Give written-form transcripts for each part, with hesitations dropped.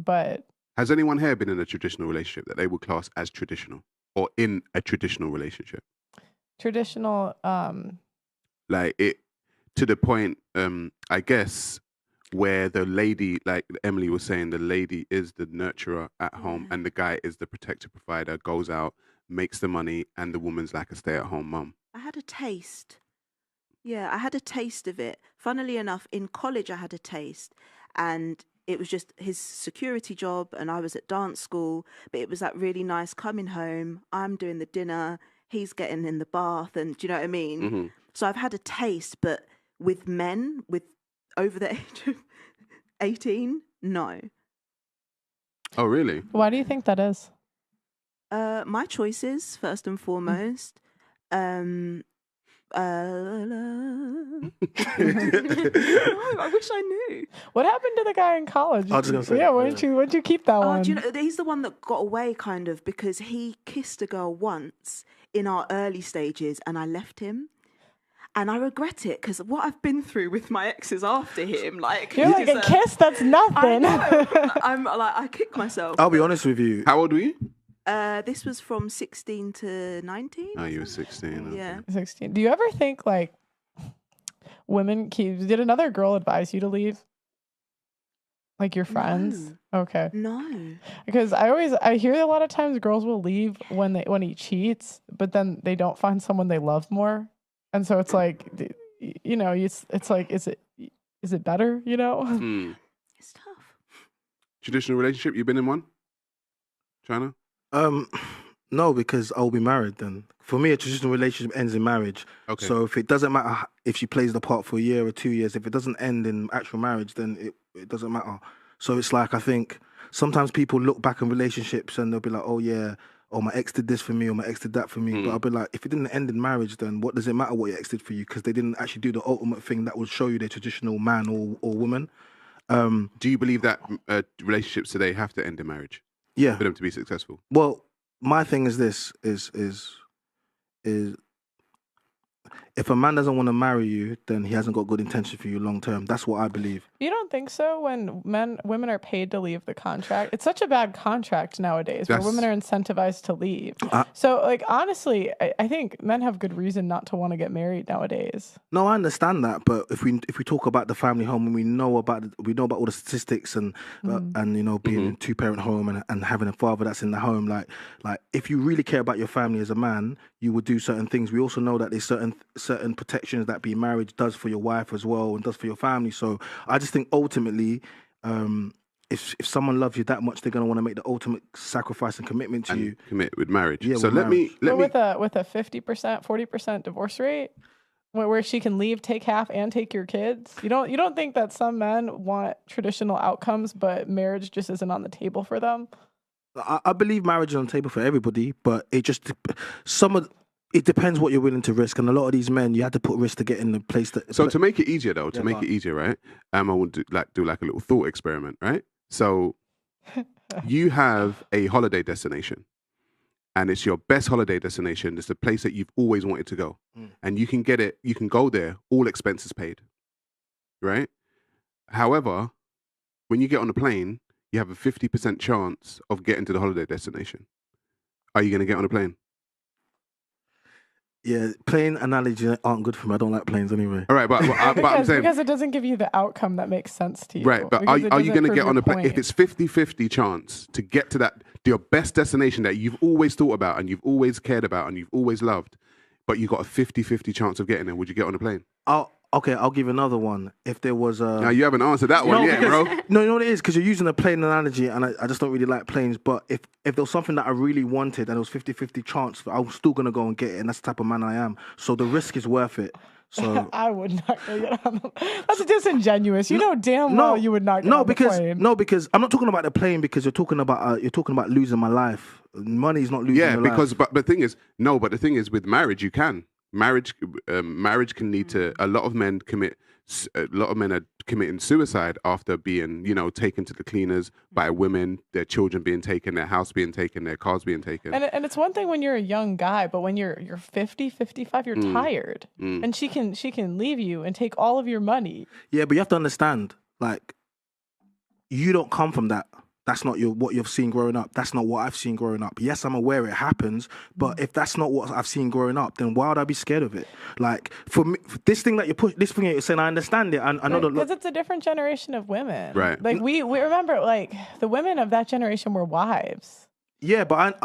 but has anyone here been in a traditional relationship that they would class as traditional or in a traditional relationship? Traditional, like it to the point, I guess, where the lady, like Emily was saying, the lady is the nurturer at home and the guy is the protector provider, goes out, makes the money, and the woman's like a stay-at-home mum. I had a taste. Yeah, I had a taste of it. Funnily enough, in college I had a taste, and it was just his security job, and I was at dance school, but it was that really nice coming home, I'm doing the dinner, he's getting in the bath, and do you know what I mean? Mm-hmm. So I've had a taste, but with men, with over the age of 18, no. Oh, really? why do you think that is? My choices, first and foremost. I wish I knew. What happened to the guy in college? I was gonna say, yeah, why didn't you keep that one? Do you know, he's the one that got away, kind of, because he kissed a girl once in our early stages, and I left him. And I regret it, because what I've been through with my exes after him, like... You're like, a kiss? That's nothing. I'm like, I kick myself. I'll be honest with you. How old were you? This was from 16 to 19. Oh, you were 16. Okay. Yeah. 16. Do you ever think, like, women did another girl advise you to leave? Like your friends? No. Okay. No. Because I hear a lot of times girls will leave when he cheats, but then they don't find someone they love more. And so it's like, you know, it's like, is it better, you know? It's tough. Traditional relationship, you been in one? China? No, because I'll be married then. For me, a traditional relationship ends in marriage. Okay. So if it doesn't matter if she plays the part for a year or 2 years, if it doesn't end in actual marriage, then it doesn't matter. So it's like, I think sometimes people look back in relationships and they'll be like, oh yeah, oh my ex did this for me, or my ex did that for me. But I'll be like, if it didn't end in marriage, then what does it matter what your ex did for you? Because they didn't actually do the ultimate thing that would show you their traditional man or woman. Do you believe that relationships today have to end in marriage? Yeah. For them to be successful? Well, my thing is this, is if a man doesn't want to marry you, then he hasn't got good intention for you long term. That's what I believe. You don't think so? When women are paid to leave the contract, it's such a bad contract nowadays where women are incentivized to leave. So, like, honestly, I think men have good reason not to want to get married nowadays. No, I understand that, but if we talk about the family home and we know about all the statistics and you know, being in a 2-parent home and having a father that's in the home, like if you really care about your family as a man, you would do certain things. We also know that there's certain protections that being married does for your wife as well and does for your family. So I just think ultimately, if someone loves you that much, they're going to want to make the ultimate sacrifice and commitment to you. Commit with marriage. Yeah, so with let marriage. me with a 50%, 40% divorce rate, where she can leave, take half, and take your kids. You don't think that some men want traditional outcomes, but marriage just isn't on the table for them? I believe marriage is on the table for everybody, but it depends what you're willing to risk. And a lot of these men, you have to put risk to get in the place that... So to make it easier though, right? I want to do like a little thought experiment, right? So you have a holiday destination and it's your best holiday destination. It's the place that you've always wanted to go. And you can go there, all expenses paid, right? However, when you get on a plane, you have a 50% chance of getting to the holiday destination. Are you going to get on a plane? Yeah, plane analogies aren't good for me. I don't like planes anyway. All right, but I'm saying... Because it doesn't give you the outcome that makes sense to you. Right, but are you going to get on a plane? If it's 50-50 chance to get to your best destination that you've always thought about and you've always cared about and you've always loved, but you've got a 50-50 chance of getting there, would you get on a plane? Okay, I'll give another one. If there was a... Now, you haven't answered that one yet, bro. No, you know what it is? Because you're using a plane analogy, and I just don't really like planes. But if there was something that I really wanted, and it was 50-50 chance, I was still going to go and get it, and that's the type of man I am. So the risk is worth it. So I would not get on the... That's disingenuous. You know damn well you would not get on the plane. No, because I'm not talking about the plane because you're talking about losing my life. Money's not losing your life. But the thing is, with marriage, you can. Marriage can lead to a lot of men are committing suicide after being, taken to the cleaners by women, their children being taken, their house being taken, their cars being taken. And it's one thing when you're a young guy, but when you're 50, 55, you're tired. And she can leave you and take all of your money. Yeah, but you have to understand, like, you don't come from that that's not what you've seen growing up. That's not what I've seen growing up. Yes, I'm aware it happens, but if that's not what I've seen growing up, then why would I be scared of it? Like for me, this thing that you're saying, I understand it. I know because it's a different generation of women, right? Like we remember, like the women of that generation were wives. Yeah, but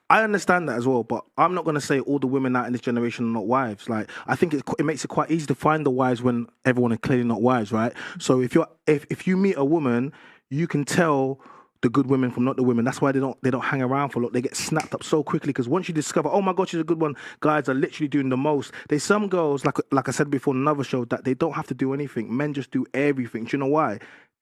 I understand that as well. But I'm not going to say all the women out in this generation are not wives. Like I think it makes it quite easy to find the wives when everyone is clearly not wives, right? So if you meet a woman, you can tell the good women from not the women. That's why they don't hang around for a lot. They get snapped up so quickly because once you discover, oh my God, she's a good one, guys are literally doing the most. There's some girls, like I said before in another show, that they don't have to do anything. Men just do everything. Do you know why?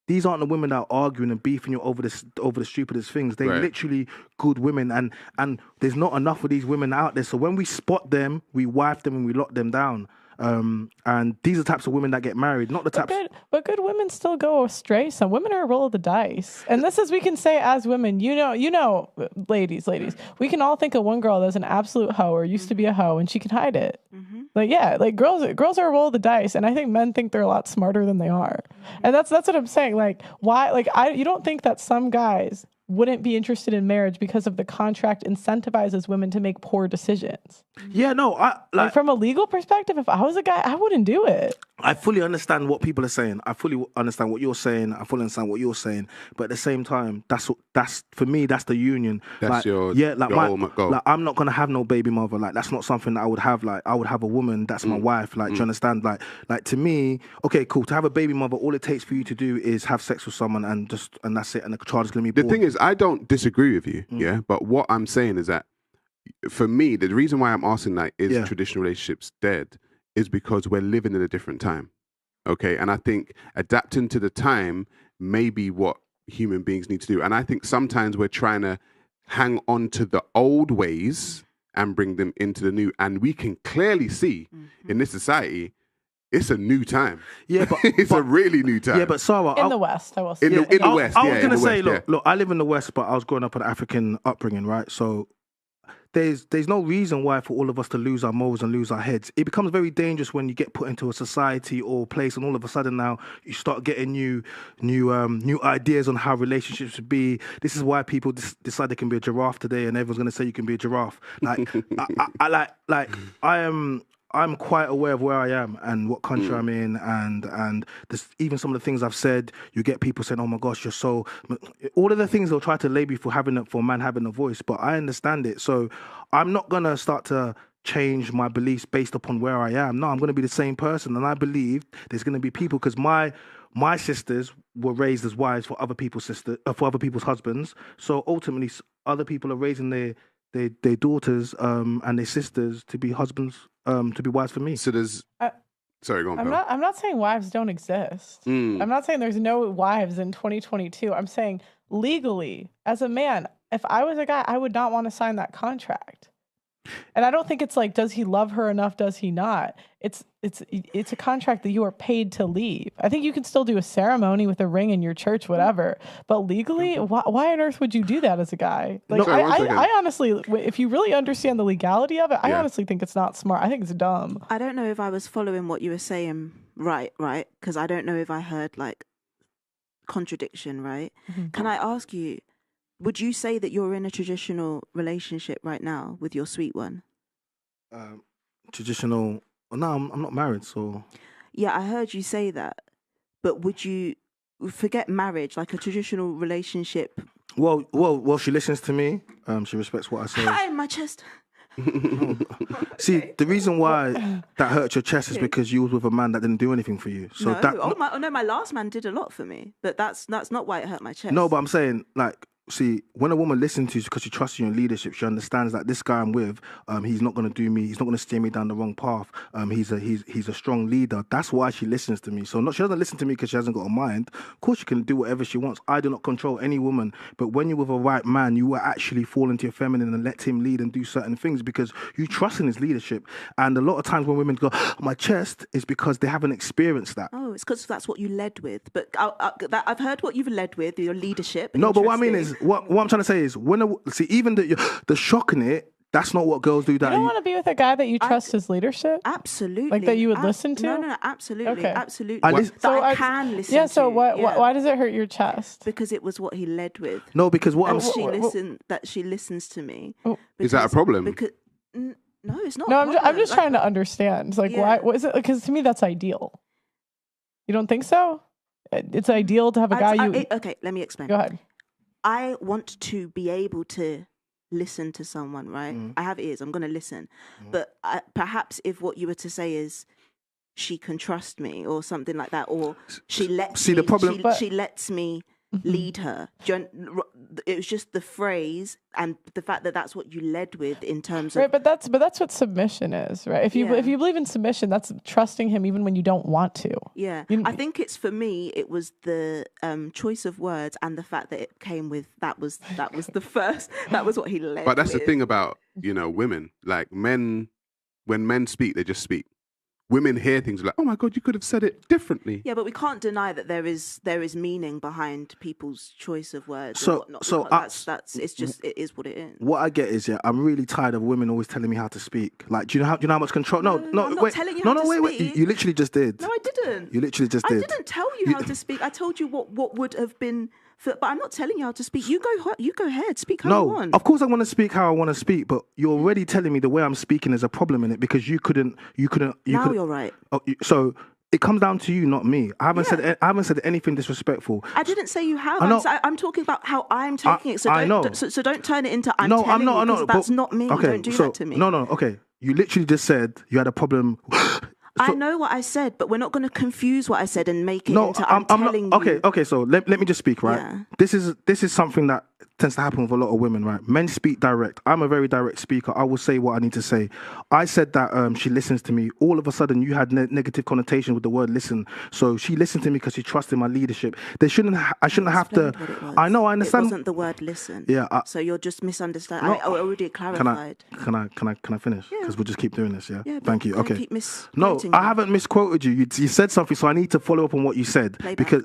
These aren't the women that are arguing and beefing you over the stupidest things. They're literally good women, and there's not enough of these women out there. So when we spot them, we wife them and we lock them down. And these are the types of women that get married, not the types. But good women still go astray. Some women are a roll of the dice, and this is we can say as women. You know, ladies, we can all think of one girl that's an absolute hoe or used to be a hoe, and she can hide it. Like girls are a roll of the dice, and I think men think they're a lot smarter than they are, and that's what I'm saying. Like why? Like you don't think that some guys wouldn't be interested in marriage because of the contract incentivizes women to make poor decisions. Yeah, no, like from a legal perspective, if I was a guy, I wouldn't do it. I fully understand what people are saying. I fully understand what you're saying. I fully understand what you're saying. But at the same time, that's for me, that's the union. That's your goal. Like I'm not gonna have no baby mother. Like that's not something that I would have. Like I would have a woman that's my wife. Like do you understand? Like to me, okay, cool. To have a baby mother, all it takes for you to do is have sex with someone and that's it. And the child is gonna be born. The thing is, I don't disagree with you, yeah. But what I'm saying is that, for me, the reason why I'm asking that is traditional relationships dead is because we're living in a different time, okay? And I think adapting to the time may be what human beings need to do. And I think sometimes we're trying to hang on to the old ways and bring them into the new. And we can clearly see in this society, it's a new time. Yeah, but it's a really new time. Yeah, but Sarah, in the West, I will say. In the West, I was going to say, look, I live in the West, but I was growing up in an African upbringing, right? So there's no reason why for all of us to lose our morals and lose our heads. It becomes very dangerous when you get put into a society or place, and all of a sudden now you start getting new ideas on how relationships should be. This is why people decide they can be a giraffe today, and everyone's going to say you can be a giraffe. Like I'm quite aware of where I am and what country I'm in, and even some of the things I've said. You get people saying, "Oh my gosh, you're so." All of the things they'll try to label you for a man having a voice, but I understand it. So I'm not gonna start to change my beliefs based upon where I am. No, I'm gonna be the same person, and I believe there's gonna be people because my sisters were raised as wives for other people's husbands. So ultimately, other people are raising their daughters and their sisters to be husbands, to be wives for me. So there's sorry, go on. I'm not saying wives don't exist. I'm not saying there's no wives in 2022. I'm saying legally, as a man, if I was a guy, I would not want to sign that contract. And I don't think it's like, does he love her enough? Does he not? It's a contract that you are paid to leave. I think you can still do a ceremony with a ring in your church, whatever. But legally, why on earth would you do that as a guy? Like, I honestly, if you really understand the legality of it, I honestly think it's not smart. I think it's dumb. I don't know if I was following what you were saying right? Because I don't know if I heard like contradiction, right? Can I ask you, would you say that you're in a traditional relationship right now with your sweet one? Traditional? No, I'm not married, so. Yeah, I heard you say that. But would you forget marriage, like a traditional relationship? Well, she listens to me. She respects what I say. Hi, my chest. See, the reason why that hurt your chest is because you was with a man that didn't do anything for you. So my last man did a lot for me, but that's not why it hurt my chest. No, but I'm saying, like, see, when a woman listens to you because she trusts you in leadership, she understands that this guy I'm with, he's not going to do me, he's not going to steer me down the wrong path. He's a strong leader. That's why she listens to me. So she doesn't listen to me because she hasn't got a mind. Of course, she can do whatever she wants. I do not control any woman. But when you're with a right man, you will actually fall into your feminine and let him lead and do certain things because you trust in his leadership. And a lot of times when women go, my chest, is because they haven't experienced that. Oh, it's because that's what you led with. But I've heard what you've led with, your leadership. No, but what I mean is, what I'm trying to say is, even the shock in it That's not what girls do. You don't want to be with a guy that you trust his leadership? Absolutely. Like that you would listen to? No, absolutely. Okay. Absolutely. I can listen yeah, so to. why does it hurt your chest? Because it was what he led with. No, because she listens to me. Is that a problem? Because no, it's not. No, I'm just trying to understand. Like, why? What is it? Because to me, that's ideal. You don't think so? It's ideal to have a guy okay, let me explain. Go ahead. I want to be able to listen to someone, right? I have ears. I'm going to listen. But perhaps if what you were to say is she can trust me or something like that, or she lets me, the problem. She lets me lead her. It was just the phrase and the fact that that's what you led with in terms of right. But that's what submission is, right? If you believe in submission, that's trusting him even when you don't want to. Yeah, I think it's for me. It was the choice of words and the fact that it came with that was the first. That was what he led. But that's with. the thing about women. Like men, when men speak, they just speak. Women hear things like, "Oh my God, you could have said it differently." Yeah, but we can't deny that there is meaning behind people's choice of words. So it's just it is what it is. What I get is, I'm really tired of women always telling me how to speak. Like, do you know how much control? No, I'm not wait, telling you how to wait. speak. You literally just did. No, I didn't. You literally just did. I didn't tell you how to speak. I told you what would have been. But I'm not telling you how to speak. You go ahead. Speak how you want. Of course I want to speak how I want to speak, but you're already telling me the way I'm speaking is a problem in it because you couldn't. Now you're right. So it comes down to you, not me. I haven't said anything disrespectful. I didn't say you have. I'm talking about how I'm taking it. So don't turn it into I'm telling you, because that's not me. Okay, don't do that to me. No. Okay, you literally just said you had a problem. I know what I said, but we're not going to confuse what I said and make it into I'm telling you. Okay, so let me just speak, right? Yeah. This is something that tends to happen with a lot of women, right? Men speak direct. I'm a very direct speaker. I will say what I need to say. I said that she listens to me. All of a sudden, you had negative connotation with the word listen. So she listened to me because she trusted my leadership. I shouldn't have to. I know, I understand. It wasn't the word listen. Yeah. So you're just misunderstanding. I already clarified. Can I finish? Because we'll just keep doing this, yeah? Thank you. Okay. Keep No, I haven't misquoted you. You said something, so I need to follow up on what you said. Playback. Because